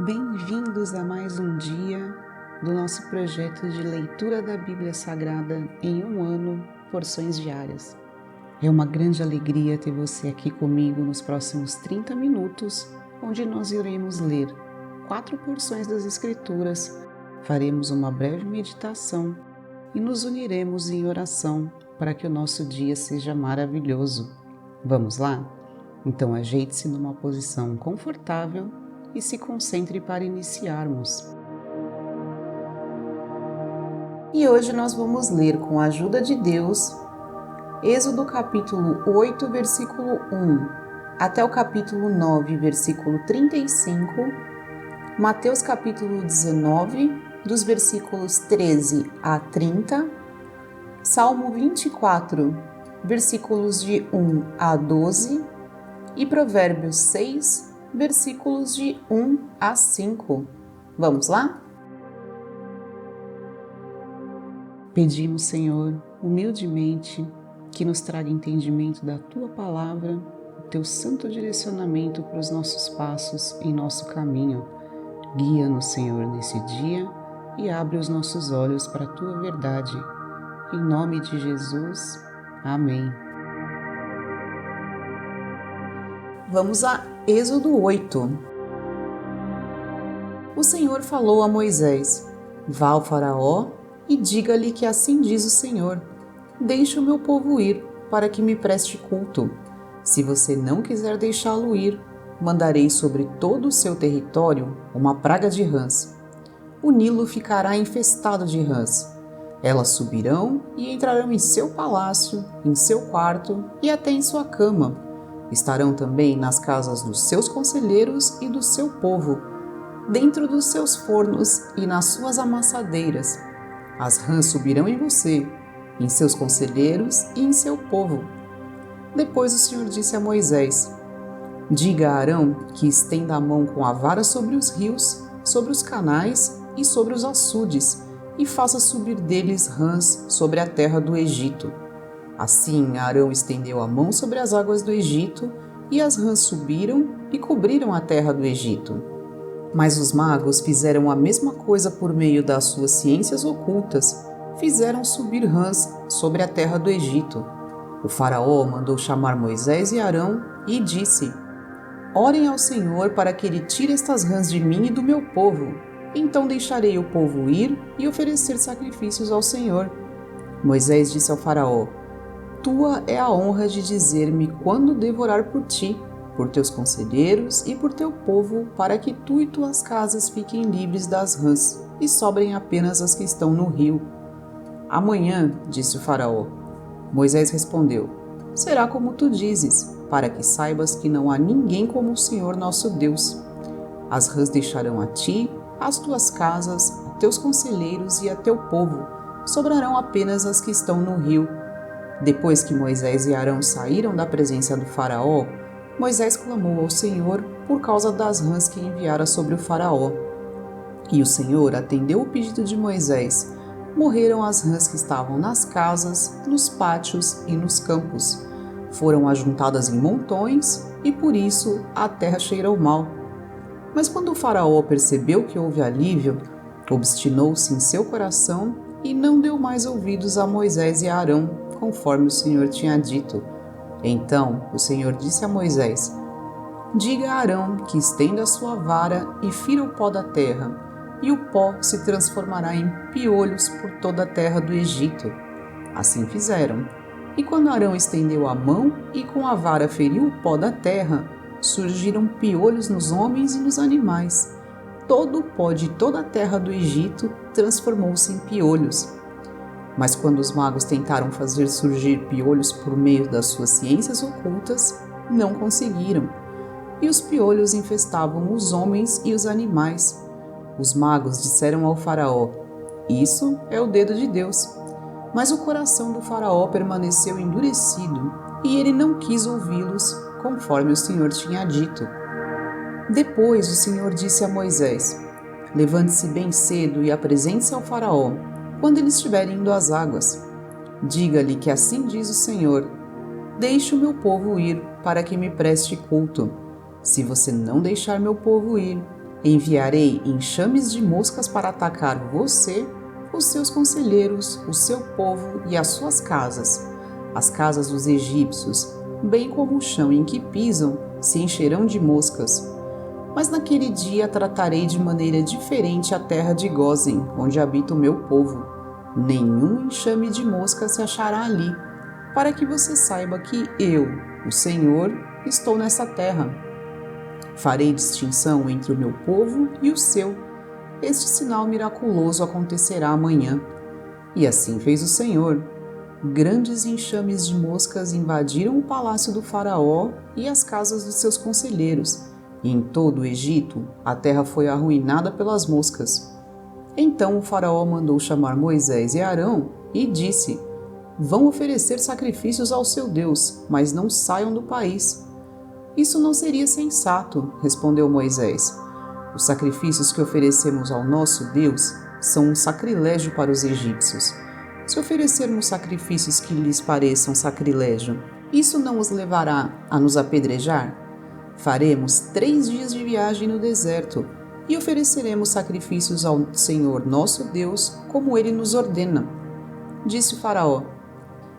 Bem-vindos a mais um dia do nosso projeto de leitura da Bíblia Sagrada em um ano, porções diárias. É uma grande alegria ter você aqui comigo nos próximos 30 minutos, onde nós iremos ler 4 porções das Escrituras, faremos uma breve meditação e nos uniremos em oração para que o nosso dia seja maravilhoso. Vamos lá? Então ajeite-se numa posição confortável e se concentre para iniciarmos. E hoje nós vamos ler, com a ajuda de Deus, Êxodo capítulo 8, versículo 1, até o capítulo 9, versículo 35, Mateus capítulo 19, dos versículos 13 a 30, Salmo 24, versículos de 1 a 12 e Provérbios 6, versículos de 1 a 5. Vamos lá? Pedimos, Senhor, humildemente, que nos traga entendimento da Tua Palavra, o Teu santo direcionamento para os nossos passos em nosso caminho. Guia-nos, Senhor, nesse dia e abre os nossos olhos para a Tua verdade. Em nome de Jesus. Amém. Vamos a Êxodo 8. O Senhor falou a Moisés: Vá ao Faraó e diga-lhe que assim diz o Senhor: Deixe o meu povo ir, para que me preste culto. Se você não quiser deixá-lo ir, mandarei sobre todo o seu território uma praga de rãs. O Nilo ficará infestado de rãs. Elas subirão e entrarão em seu palácio, em seu quarto e até em sua cama. Estarão também nas casas dos seus conselheiros e do seu povo, dentro dos seus fornos e nas suas amassadeiras. As rãs subirão em você, em seus conselheiros e em seu povo. Depois o Senhor disse a Moisés: Diga a Arão que estenda a mão com a vara sobre os rios, sobre os canais e sobre os açudes, e faça subir deles rãs sobre a terra do Egito. Assim Arão estendeu a mão sobre as águas do Egito, e as rãs subiram e cobriram a terra do Egito. Mas os magos fizeram a mesma coisa por meio das suas ciências ocultas, fizeram subir rãs sobre a terra do Egito. O faraó mandou chamar Moisés e Arão e disse: Orem ao Senhor para que ele tire estas rãs de mim e do meu povo. Então deixarei o povo ir e oferecer sacrifícios ao Senhor. Moisés disse ao faraó: Tua é a honra de dizer-me quando devo orar por ti, por teus conselheiros e por teu povo, para que tu e tuas casas fiquem livres das rãs e sobrem apenas as que estão no rio. Amanhã, disse o faraó. Moisés respondeu: Será como tu dizes, para que saibas que não há ninguém como o Senhor nosso Deus. As rãs deixarão a ti, as tuas casas, a teus conselheiros e a teu povo, sobrarão apenas as que estão no rio. Depois que Moisés e Arão saíram da presença do faraó, Moisés clamou ao Senhor por causa das rãs que enviara sobre o faraó. E o Senhor atendeu o pedido de Moisés. Morreram as rãs que estavam nas casas, nos pátios e nos campos. Foram ajuntadas em montões e por isso a terra cheirou mal. Mas quando o faraó percebeu que houve alívio, obstinou-se em seu coração e não deu mais ouvidos a Moisés e a Arão, conforme o Senhor tinha dito. Então o Senhor disse a Moisés: Diga a Arão que estenda a sua vara e fira o pó da terra, e o pó se transformará em piolhos por toda a terra do Egito. Assim fizeram. E quando Arão estendeu a mão e com a vara feriu o pó da terra, surgiram piolhos nos homens e nos animais. Todo o pó de toda a terra do Egito transformou-se em piolhos. Mas quando os magos tentaram fazer surgir piolhos por meio das suas ciências ocultas, não conseguiram. E os piolhos infestavam os homens e os animais. Os magos disseram ao faraó: Isso é o dedo de Deus. Mas o coração do faraó permaneceu endurecido, e ele não quis ouvi-los, conforme o Senhor tinha dito. Depois o Senhor disse a Moisés: Levante-se bem cedo e apresente-se ao faraó, quando ele estiver indo às águas. Diga-lhe que assim diz o Senhor: Deixe o meu povo ir, para que me preste culto. Se você não deixar meu povo ir, Enviarei enxames de moscas para atacar você, os seus conselheiros, o seu povo e as suas casas. As casas dos egípcios, bem como o chão em que pisam, se encherão de moscas. Mas naquele dia tratarei de maneira diferente a terra de Gósen, onde habita o meu povo. Nenhum enxame de moscas se achará ali, para que você saiba que eu, o Senhor, estou nessa terra. Farei distinção entre o meu povo e o seu. Este sinal miraculoso acontecerá amanhã. E assim fez o Senhor. Grandes enxames de moscas invadiram o palácio do faraó e as casas dos seus conselheiros, e em todo o Egito a terra foi arruinada pelas moscas. Então o faraó mandou chamar Moisés e Arão e disse: Vão oferecer sacrifícios ao seu Deus, mas não saiam do país. Isso não seria sensato, respondeu Moisés. Os sacrifícios que oferecemos ao nosso Deus são um sacrilégio para os egípcios. Se oferecermos sacrifícios que lhes pareçam sacrilégio, isso não os levará a nos apedrejar? Faremos 3 dias de viagem no deserto e ofereceremos sacrifícios ao Senhor nosso Deus, como ele nos ordena. Disse o faraó: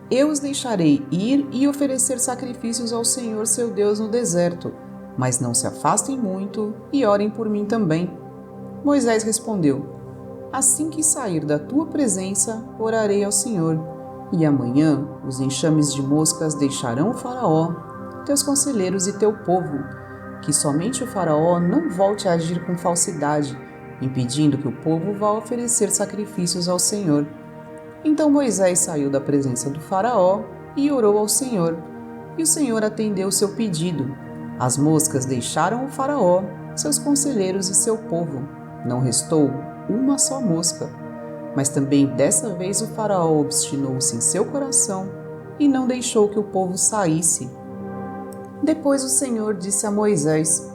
Eu os deixarei ir e oferecer sacrifícios ao Senhor seu Deus no deserto, mas não se afastem muito e orem por mim também. Moisés respondeu: Assim que sair da tua presença, orarei ao Senhor, e amanhã os enxames de moscas deixarão o faraó, teus conselheiros e teu povo, que somente o faraó não volte a agir com falsidade, impedindo que o povo vá oferecer sacrifícios ao Senhor. Então Moisés saiu da presença do faraó e orou ao Senhor, e o Senhor atendeu o seu pedido. As moscas deixaram o faraó, seus conselheiros e seu povo. Não restou uma só mosca. Mas também dessa vez o faraó obstinou-se em seu coração e não deixou que o povo saísse. Depois o Senhor disse a Moisés: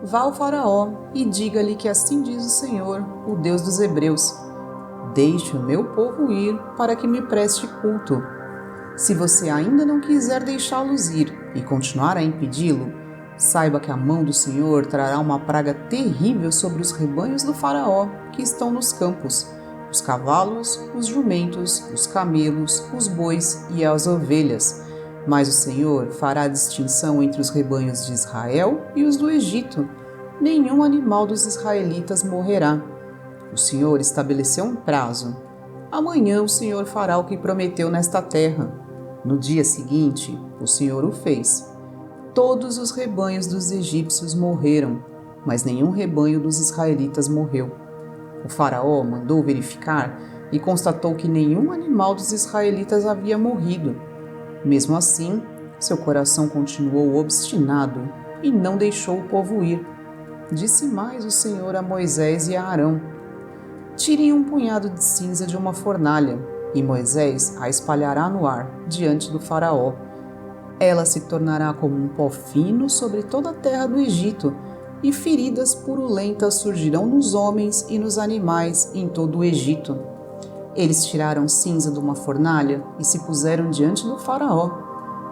Vá ao faraó e diga-lhe que assim diz o Senhor, o Deus dos hebreus: Deixe o meu povo ir para que me preste culto. Se você ainda não quiser deixá-los ir e continuar a impedi-lo, saiba que a mão do Senhor trará uma praga terrível sobre os rebanhos do faraó que estão nos campos, os cavalos, os jumentos, os camelos, os bois e as ovelhas. Mas o Senhor fará distinção entre os rebanhos de Israel e os do Egito. Nenhum animal dos israelitas morrerá. O Senhor estabeleceu um prazo. Amanhã o Senhor fará o que prometeu nesta terra. No dia seguinte, o Senhor o fez. Todos os rebanhos dos egípcios morreram, mas nenhum rebanho dos israelitas morreu. O faraó mandou verificar e constatou que nenhum animal dos israelitas havia morrido. Mesmo assim, seu coração continuou obstinado e não deixou o povo ir. Disse mais o Senhor a Moisés e a Arão: Tirem um punhado de cinza de uma fornalha, e Moisés a espalhará no ar, diante do faraó. Ela se tornará como um pó fino sobre toda a terra do Egito, e feridas purulentas surgirão nos homens e nos animais em todo o Egito. Eles tiraram cinza de uma fornalha e se puseram diante do faraó.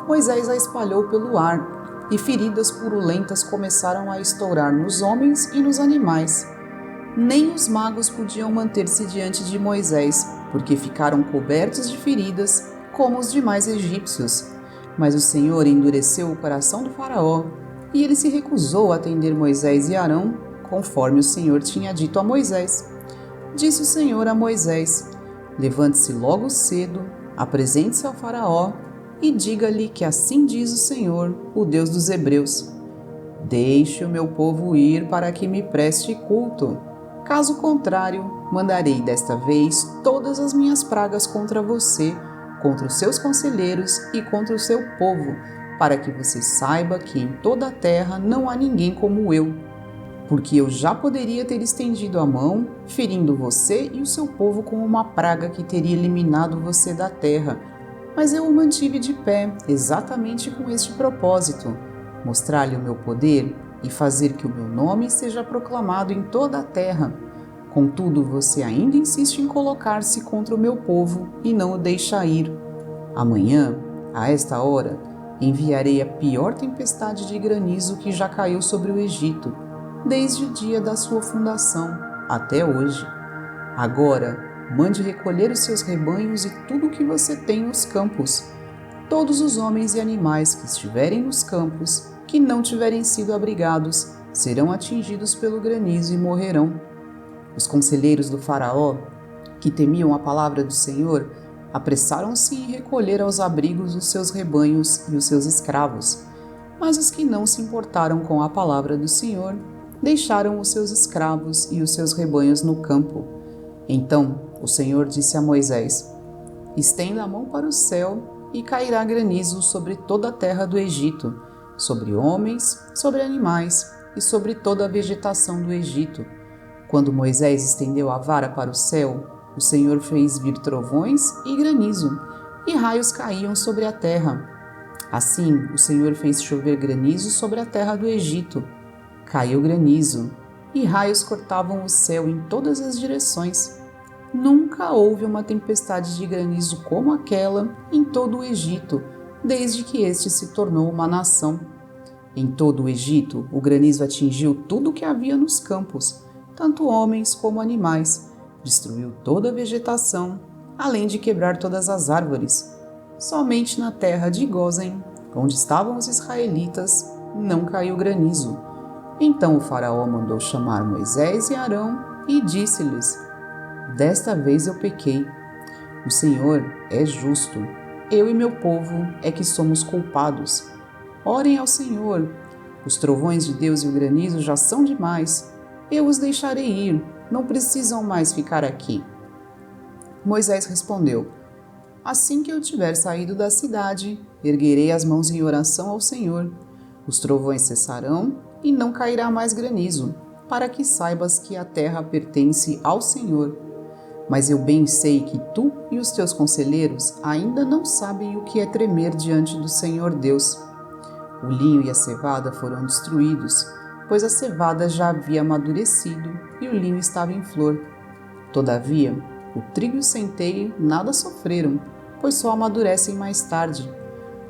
Moisés a espalhou pelo ar, e feridas purulentas começaram a estourar nos homens e nos animais. Nem os magos podiam manter-se diante de Moisés, porque ficaram cobertos de feridas, como os demais egípcios. Mas o Senhor endureceu o coração do faraó, e ele se recusou a atender Moisés e Arão, conforme o Senhor tinha dito a Moisés. Disse o Senhor a Moisés: Levante-se logo cedo, apresente-se ao faraó e diga-lhe que assim diz o Senhor, o Deus dos hebreus: Deixe o meu povo ir para que me preste culto. Caso contrário, mandarei desta vez todas as minhas pragas contra você, contra os seus conselheiros e contra o seu povo, para que você saiba que em toda a terra não há ninguém como eu. Porque eu já poderia ter estendido a mão, ferindo você e o seu povo com uma praga que teria eliminado você da terra, mas eu o mantive de pé, exatamente com este propósito: mostrar-lhe o meu poder e fazer que o meu nome seja proclamado em toda a terra. Contudo, você ainda insiste em colocar-se contra o meu povo e não o deixa ir. Amanhã, a esta hora, enviarei a pior tempestade de granizo que já caiu sobre o Egito. desde o dia da sua fundação até hoje. Agora, mande recolher os seus rebanhos e tudo o que você tem nos campos. Todos os homens e animais que estiverem nos campos, que não tiverem sido abrigados, serão atingidos pelo granizo e morrerão. Os conselheiros do faraó, que temiam a palavra do Senhor, apressaram-se em recolher aos abrigos os seus rebanhos e os seus escravos. Mas os que não se importaram com a palavra do Senhor, deixaram os seus escravos e os seus rebanhos no campo. Então o Senhor disse a Moisés: estenda a mão para o céu e cairá granizo sobre toda a terra do Egito, sobre homens, sobre animais e sobre toda a vegetação do Egito. Quando Moisés estendeu a vara para o céu, o Senhor fez vir trovões e granizo, e raios caíam sobre a terra. Assim, o Senhor fez chover granizo sobre a terra do Egito. Caiu granizo, e raios cortavam o céu em todas as direções. Nunca houve uma tempestade de granizo como aquela em todo o Egito, desde que este se tornou uma nação. Em todo o Egito, o granizo atingiu tudo o que havia nos campos, tanto homens como animais, destruiu toda a vegetação, além de quebrar todas as árvores. Somente na terra de Gósen, onde estavam os israelitas, não caiu granizo. Então o faraó mandou chamar Moisés e Arão e disse-lhes: desta vez eu pequei. O Senhor é justo. Eu e meu povo é que somos culpados. Orem ao Senhor. Os trovões de Deus e o granizo já são demais. Eu os deixarei ir. Não precisam mais ficar aqui. Moisés respondeu: assim que eu tiver saído da cidade, erguerei as mãos em oração ao Senhor. Os trovões cessarão e não cairá mais granizo, para que saibas que a terra pertence ao Senhor. Mas eu bem sei que tu e os teus conselheiros ainda não sabem o que é tremer diante do Senhor Deus. O linho e a cevada foram destruídos, pois a cevada já havia amadurecido e o linho estava em flor. Todavia, o trigo e o centeio nada sofreram, pois só amadurecem mais tarde.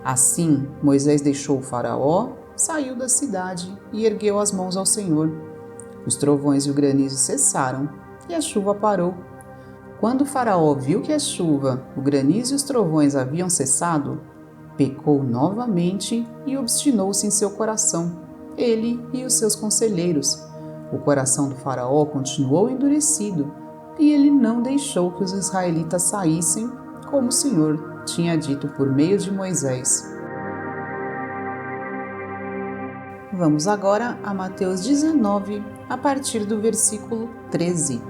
Assim, Moisés deixou o faraó, saiu da cidade e ergueu as mãos ao Senhor. Os trovões e o granizo cessaram e a chuva parou. Quando o faraó viu que a chuva, o granizo e os trovões haviam cessado, pecou novamente e obstinou-se em seu coração, ele e os seus conselheiros. O coração do faraó continuou endurecido e ele não deixou que os israelitas saíssem, como o Senhor tinha dito por meio de Moisés. Vamos agora a Mateus 19, a partir do versículo 13.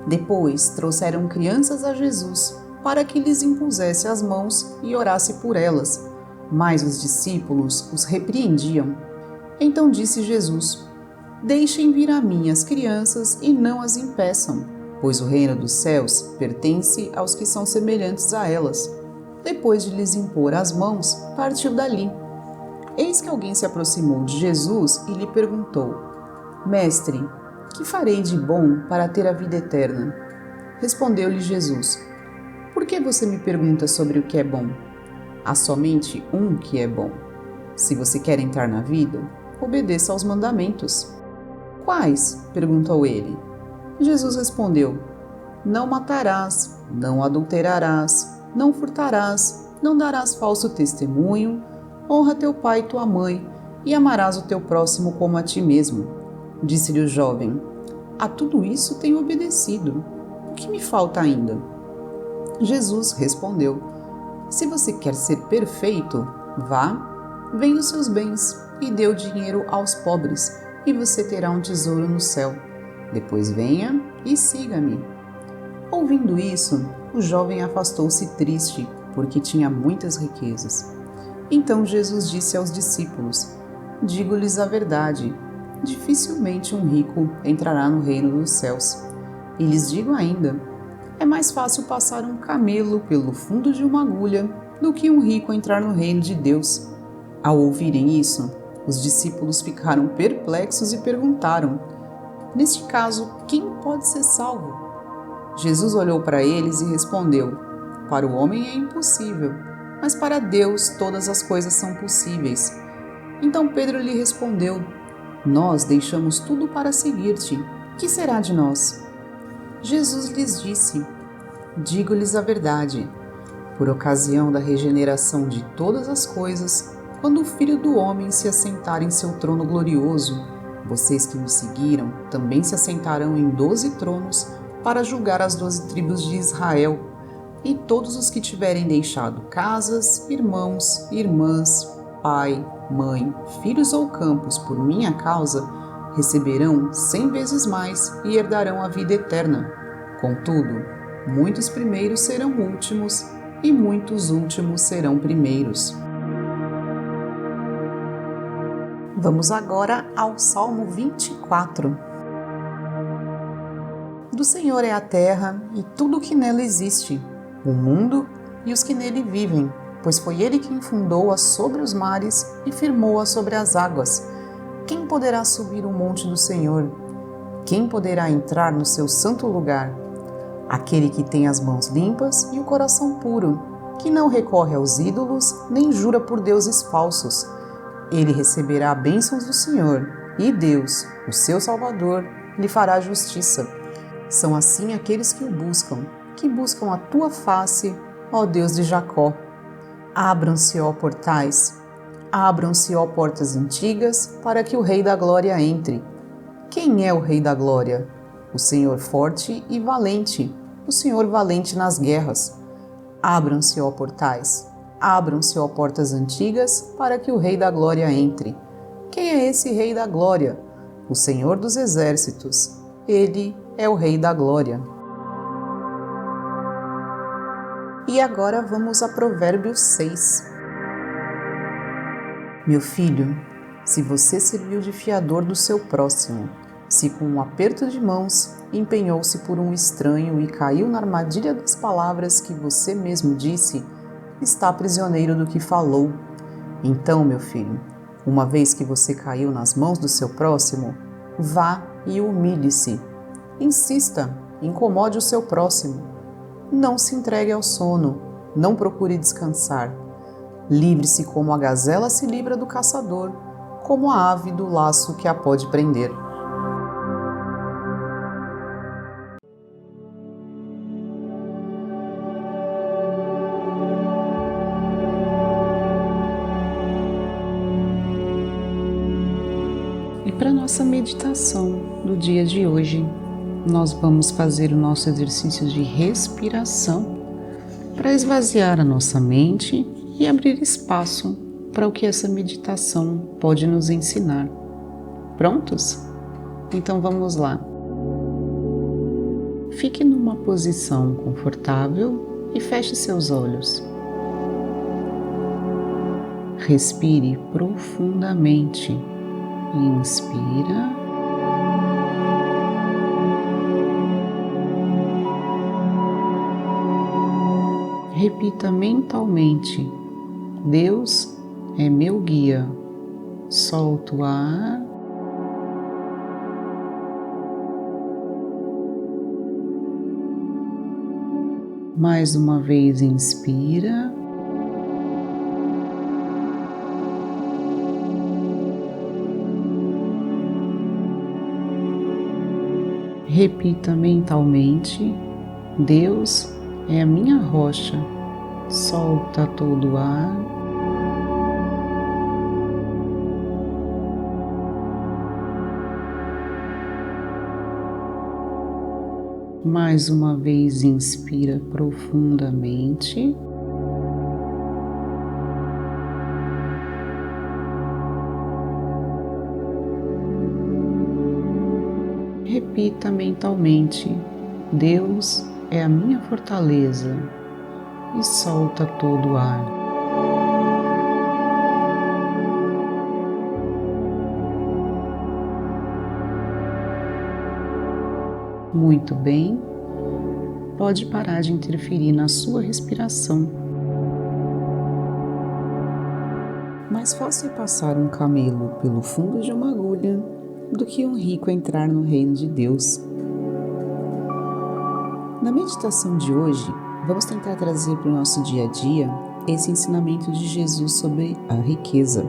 Depois trouxeram crianças a Jesus, para que lhes impusesse as mãos e orasse por elas. Mas os discípulos os repreendiam. Então disse Jesus: deixem vir a mim as crianças e não as impeçam, pois o reino dos céus pertence aos que são semelhantes a elas. Depois de lhes impor as mãos, partiu dali. Eis que alguém se aproximou de Jesus e lhe perguntou: mestre, que farei de bom para ter a vida eterna? Respondeu-lhe Jesus: por que você me pergunta sobre o que é bom? Há somente um que é bom. Se você quer entrar na vida, obedeça aos mandamentos. Quais? Perguntou ele. Jesus respondeu: não matarás, não adulterarás, não furtarás, não darás falso testemunho, honra teu pai e tua mãe, e amarás o teu próximo como a ti mesmo. Disse-lhe o jovem: a tudo isso tenho obedecido. O que me falta ainda? Jesus respondeu: se você quer ser perfeito, vá, vende os seus bens e dê o dinheiro aos pobres, e você terá um tesouro no céu. Depois venha e siga-me. Ouvindo isso, o jovem afastou-se triste, porque tinha muitas riquezas. Então Jesus disse aos discípulos: digo-lhes a verdade, dificilmente um rico entrará no reino dos céus. E lhes digo ainda: é mais fácil passar um camelo pelo fundo de uma agulha do que um rico entrar no reino de Deus. Ao ouvirem isso, os discípulos ficaram perplexos e perguntaram: neste caso, quem pode ser salvo? Jesus olhou para eles e respondeu: para o homem é impossível, mas para Deus todas as coisas são possíveis. Então Pedro lhe respondeu: Nós deixamos tudo para seguir-te. Que será de nós? Jesus lhes disse: Digo-lhes a verdade. Por ocasião da regeneração de todas as coisas, quando o Filho do Homem se assentar em seu trono glorioso, vocês que me seguiram também se assentarão em 12 tronos para julgar as 12 tribos de Israel. E todos os que tiverem deixado casas, irmãos, irmãs, pai, mãe, filhos ou campos por minha causa, receberão 100 vezes mais e herdarão a vida eterna. Contudo, muitos primeiros serão últimos e muitos últimos serão primeiros. Vamos agora ao Salmo 24. Do Senhor é a terra e tudo o que nela existe, o mundo e os que nele vivem, pois foi Ele quem fundou-a sobre os mares e firmou-a sobre as águas. Quem poderá subir o monte do Senhor? Quem poderá entrar no seu santo lugar? Aquele que tem as mãos limpas e o coração puro, que não recorre aos ídolos nem jura por deuses falsos. Ele receberá bênçãos do Senhor, e Deus, o seu Salvador, lhe fará justiça. São assim aqueles que buscam a tua face, ó Deus de Jacó. Abram-se, ó portais, abram-se, ó portas antigas, para que o Rei da Glória entre. Quem é o Rei da Glória? O Senhor forte e valente, o Senhor valente nas guerras. Abram-se, ó portais, abram-se, ó portas antigas, para que o Rei da Glória entre. Quem é esse Rei da Glória? O Senhor dos Exércitos. Ele é o Rei da Glória. E agora vamos a Provérbios 6. Meu filho, se você serviu de fiador do seu próximo, se com um aperto de mãos empenhou-se por um estranho e caiu na armadilha das palavras que você mesmo disse, está prisioneiro do que falou. Então, meu filho, uma vez que você caiu nas mãos do seu próximo, vá e humilhe-se. Insista, incomode o seu próximo. Não se entregue ao sono, não procure descansar. Livre-se como a gazela se livra do caçador, como a ave do laço que a pode prender. E para nossa meditação do dia de hoje, nós vamos fazer o nosso exercício de respiração para esvaziar a nossa mente e abrir espaço para o que essa meditação pode nos ensinar. Prontos? Então vamos lá. Fique numa posição confortável e feche seus olhos. Respire profundamente. Inspira. Repita mentalmente: Deus é meu guia. Solta o ar. Mais uma vez, inspira. Repita mentalmente: Deus é a minha rocha. Solta todo o ar. Mais uma vez, inspira profundamente. Repita mentalmente: Deus é a minha fortaleza. E solta todo o ar. Muito bem. Pode parar de interferir na sua respiração. Mais fácil é passar um camelo pelo fundo de uma agulha do que um rico entrar no reino de Deus. Na meditação de hoje, vamos tentar trazer para o nosso dia a dia esse ensinamento de Jesus sobre a riqueza.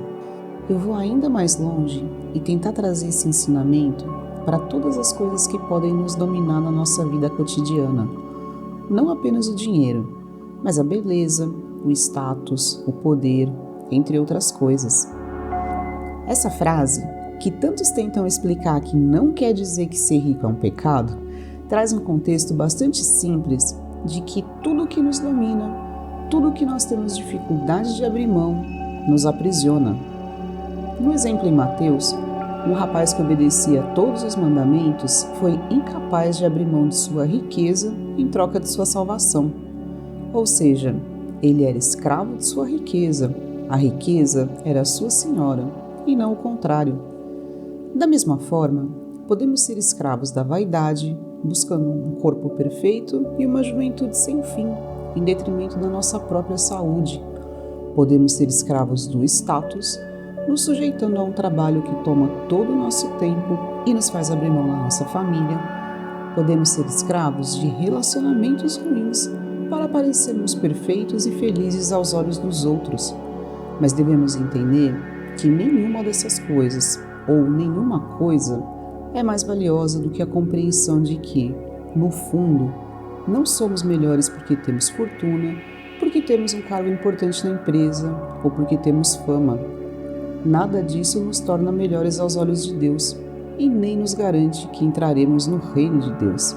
Eu vou ainda mais longe e tentar trazer esse ensinamento para todas as coisas que podem nos dominar na nossa vida cotidiana. Não apenas o dinheiro, mas a beleza, o status, o poder, entre outras coisas. Essa frase, que tantos tentam explicar que não quer dizer que ser rico é um pecado, traz um contexto bastante simples de que tudo que nos domina, tudo que nós temos dificuldade de abrir mão, nos aprisiona. No exemplo em Mateus, um rapaz que obedecia a todos os mandamentos foi incapaz de abrir mão de sua riqueza em troca de sua salvação. Ou seja, ele era escravo de sua riqueza, a riqueza era sua senhora, e não o contrário. Da mesma forma, podemos ser escravos da vaidade, buscando um corpo perfeito e uma juventude sem fim, em detrimento da nossa própria saúde. Podemos ser escravos do status, nos sujeitando a um trabalho que toma todo o nosso tempo e nos faz abrir mão da nossa família. Podemos ser escravos de relacionamentos ruins para parecermos perfeitos e felizes aos olhos dos outros. Mas devemos entender que nenhuma dessas coisas, ou nenhuma coisa, é mais valiosa do que a compreensão de que, no fundo, não somos melhores porque temos fortuna, porque temos um cargo importante na empresa ou porque temos fama. Nada disso nos torna melhores aos olhos de Deus e nem nos garante que entraremos no reino de Deus.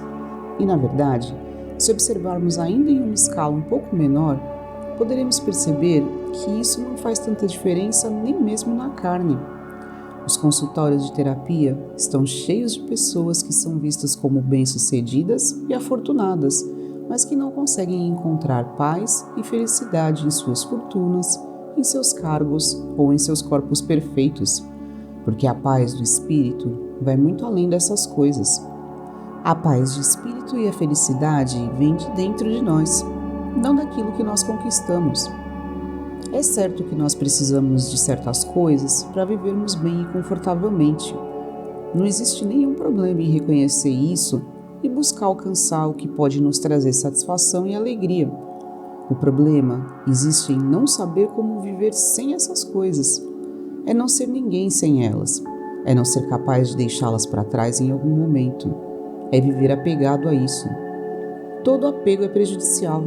E, na verdade, se observarmos ainda em uma escala um pouco menor, poderemos perceber que isso não faz tanta diferença nem mesmo na carne. Os consultórios de terapia estão cheios de pessoas que são vistas como bem-sucedidas e afortunadas, mas que não conseguem encontrar paz e felicidade em suas fortunas, em seus cargos ou em seus corpos perfeitos, porque a paz do espírito vai muito além dessas coisas. A paz de espírito e a felicidade vêm de dentro de nós, não daquilo que nós conquistamos. É certo que nós precisamos de certas coisas para vivermos bem e confortavelmente. Não existe nenhum problema em reconhecer isso e buscar alcançar o que pode nos trazer satisfação e alegria. O problema existe em não saber como viver sem essas coisas. É não ser ninguém sem elas. É não ser capaz de deixá-las para trás em algum momento. É viver apegado a isso. Todo apego é prejudicial.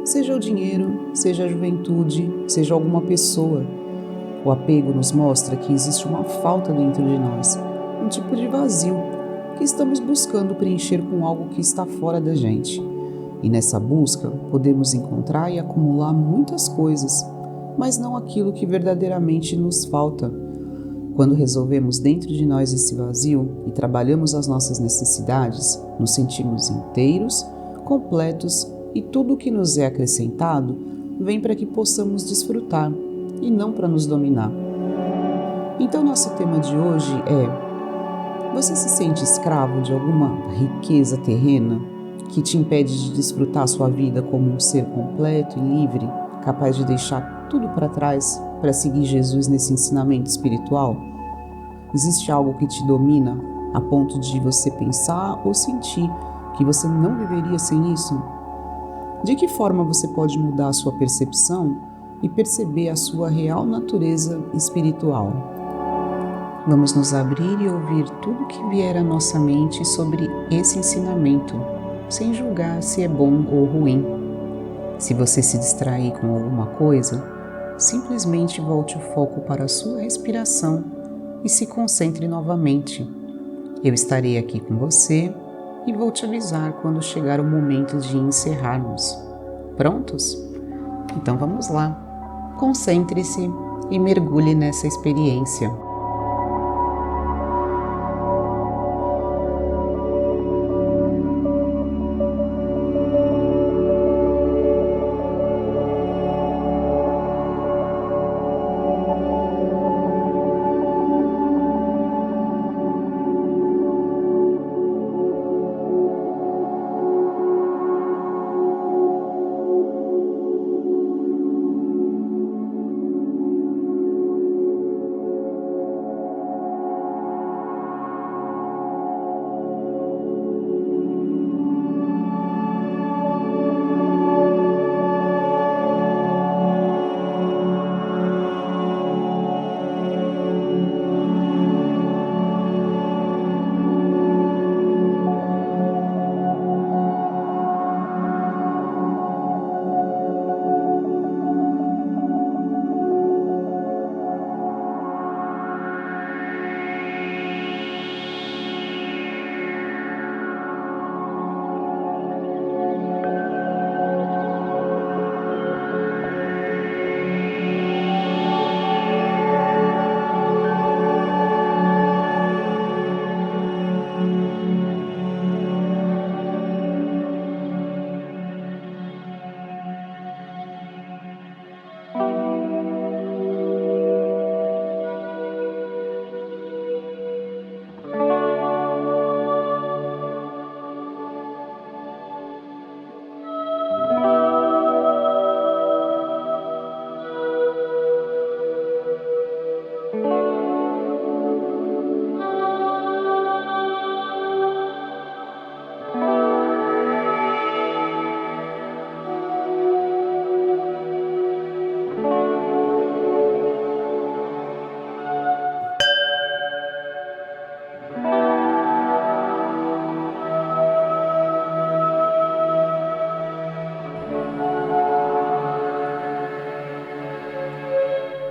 Seja o dinheiro, seja a juventude, seja alguma pessoa. O apego nos mostra que existe uma falta dentro de nós, um tipo de vazio que estamos buscando preencher com algo que está fora da gente. E nessa busca podemos encontrar e acumular muitas coisas, mas não aquilo que verdadeiramente nos falta. Quando resolvemos dentro de nós esse vazio e trabalhamos as nossas necessidades, nos sentimos inteiros, completos e tudo o que nos é acrescentado vem para que possamos desfrutar e não para nos dominar. Então nosso tema de hoje é: você se sente escravo de alguma riqueza terrena que te impede de desfrutar sua vida como um ser completo e livre, capaz de deixar tudo para trás para seguir Jesus nesse ensinamento espiritual? Existe algo que te domina a ponto de você pensar ou sentir que você não viveria sem isso? De que forma você pode mudar a sua percepção e perceber a sua real natureza espiritual? Vamos nos abrir e ouvir tudo que vier à nossa mente sobre esse ensinamento, sem julgar se é bom ou ruim. Se você se distrair com alguma coisa, simplesmente volte o foco para a sua respiração e se concentre novamente. Eu estarei aqui com você e vou te avisar quando chegar o momento de encerrarmos. Prontos? Então vamos lá. Concentre-se e mergulhe nessa experiência.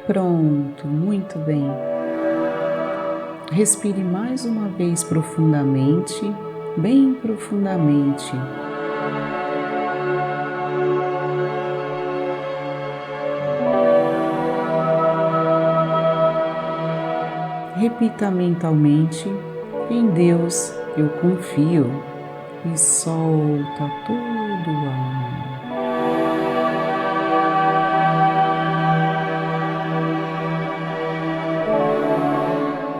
Pronto, muito bem. Respire mais uma vez profundamente, bem profundamente. Repita mentalmente: em Deus eu confio, e solta todo o ar.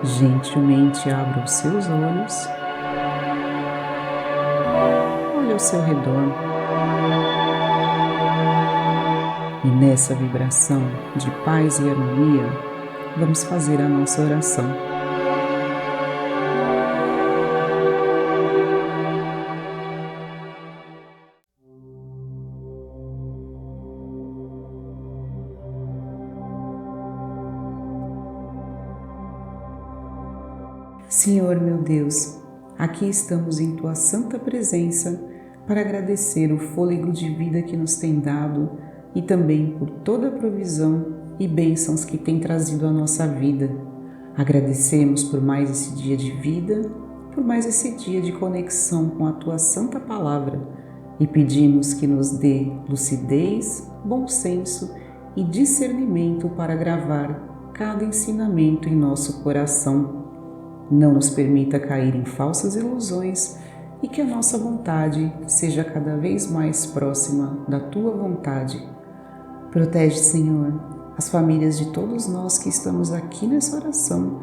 Gentilmente abra os seus olhos, olhe ao seu redor e nessa vibração de paz e harmonia, vamos fazer a nossa oração. Senhor meu Deus, aqui estamos em Tua santa presença para agradecer o fôlego de vida que nos tem dado e também por toda a provisão e bênçãos que tem trazido à nossa vida. Agradecemos por mais esse dia de vida, por mais esse dia de conexão com a Tua santa palavra e pedimos que nos dê lucidez, bom senso e discernimento para gravar cada ensinamento em nosso coração. Não nos permita cair em falsas ilusões e que a nossa vontade seja cada vez mais próxima da Tua vontade. Protege, Senhor, as famílias de todos nós que estamos aqui nessa oração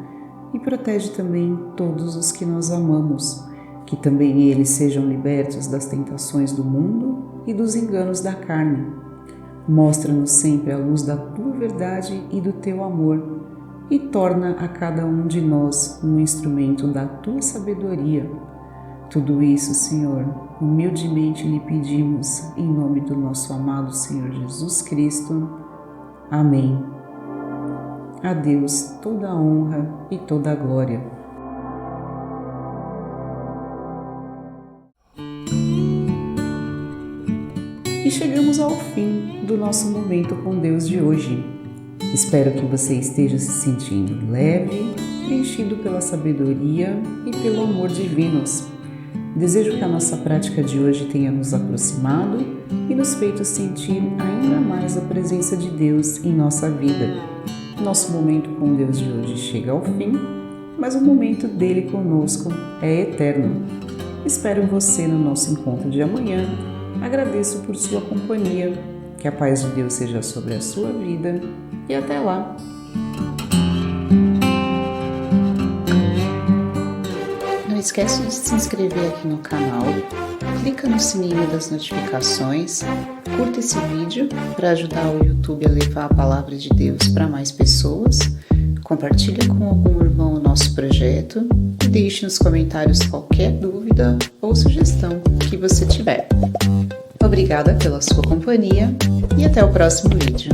e protege também todos os que nós amamos, que também eles sejam libertos das tentações do mundo e dos enganos da carne. Mostra-nos sempre a luz da Tua verdade e do Teu amor e torna a cada um de nós um instrumento da Tua sabedoria. Tudo isso, Senhor, humildemente lhe pedimos em nome do nosso amado Senhor Jesus Cristo. Amém. A Deus toda a honra e toda a glória. E chegamos ao fim do nosso momento com Deus de hoje. Espero que você esteja se sentindo leve, preenchido pela sabedoria e pelo amor divinos. Desejo que a nossa prática de hoje tenha nos aproximado e nos feito sentir ainda mais a presença de Deus em nossa vida. Nosso momento com Deus de hoje chega ao fim, mas o momento dele conosco é eterno. Espero você no nosso encontro de amanhã. Agradeço por sua companhia. Que a paz de Deus seja sobre a sua vida e até lá! Não esquece de se inscrever aqui no canal, clica no sininho das notificações, curta esse vídeo para ajudar o YouTube a levar a palavra de Deus para mais pessoas, compartilha com algum irmão o nosso projeto e deixe nos comentários qualquer dúvida ou sugestão que você tiver. Obrigada pela sua companhia e até o próximo vídeo.